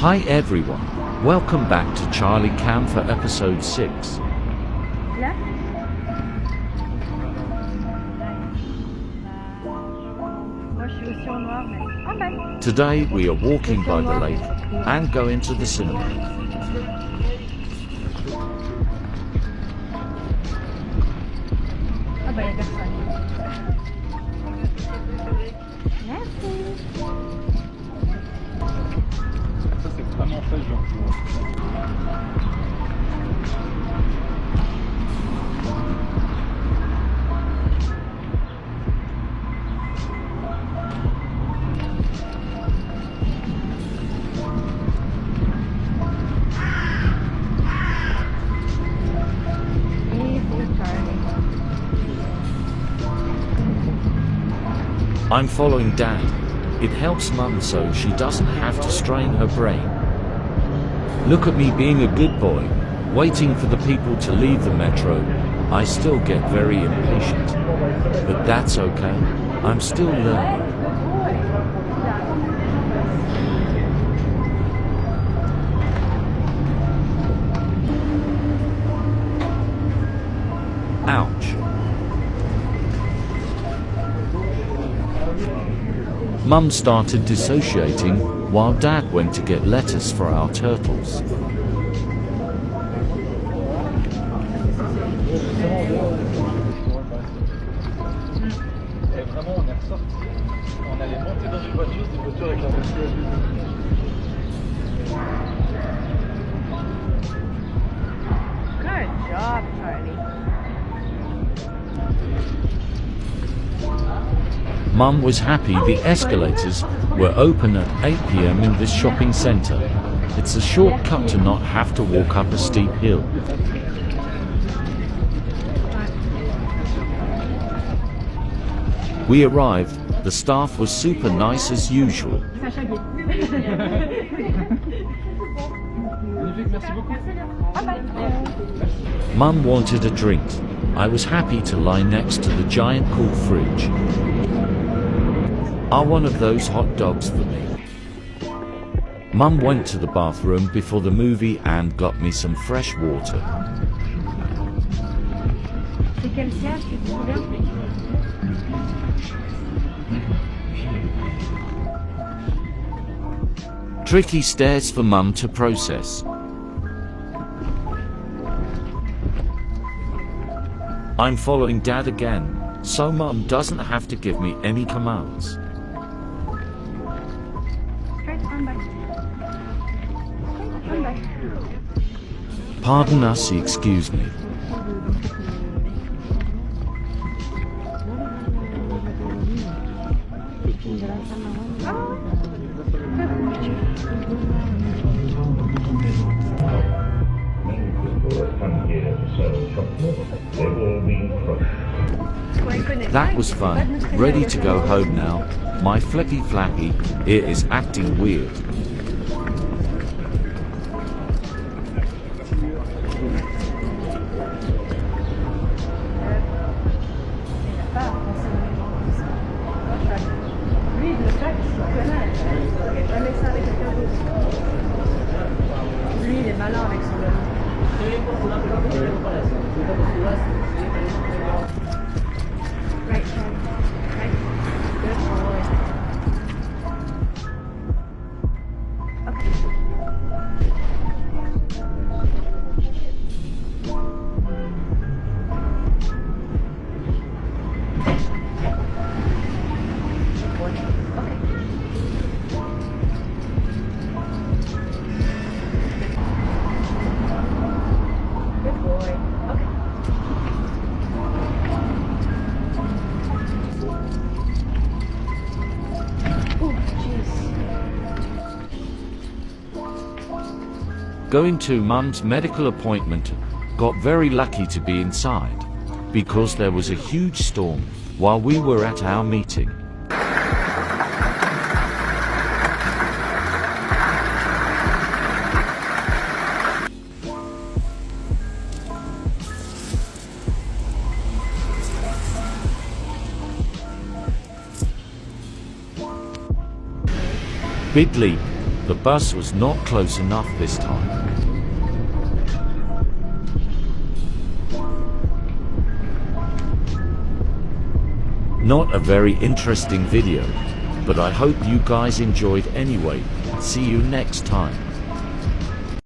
Hi everyone, welcome back to Charlie Cam for episode 6. Là moi je suis aussi en noir mais en bas. Today we are walking by the lake and go into the cinema. Ah bah y'a personne. Merci. Ça c'est vraiment fait genre. I'm following Dad. It helps Mum so she doesn't have to strain her brain. Look at me being a good boy, waiting for the people to leave the metro. I still get very impatient. But that's okay, I'm still learning. Ouch. Mum started dissociating while Dad went to get lettuce for our turtles. Et vraiment on est ressorti, on allait monter dans une voiture, c'était une voiture avec la voiture. Good job, Charlie. Mum was happy the escalators were open at 8 p.m. in this shopping centre. It's a shortcut to not have to walk up a steep hill. We arrived, the staff was super nice as usual. Magnifique, merci beaucoup. Mum wanted a drink. I was happy to lie next to the giant cool fridge. Are one of those hot dogs for me? Mum went to the bathroom before the movie and got me some fresh water. C'est quel siège, tu te souviens? Tricky stairs for Mum to process. I'm following Dad again, so Mum doesn't have to give me any commands. Straight on back. Straight on back. Pardon us, excuse me. That was fun, ready to go home now. My flicky flappy ear is acting weird. Lui, il est malin avec son ballon. Right, Charlie. Right. Good boy. Okay. Good boy. Okay. Good boy. Okay. Ooh, jeez. Going to Mum's medical appointment, got very lucky to be inside, because there was a huge storm while we were at our meeting. Big leap, The bus was not close enough this time. Not a very interesting video, but I hope you guys enjoyed anyway. See you next time.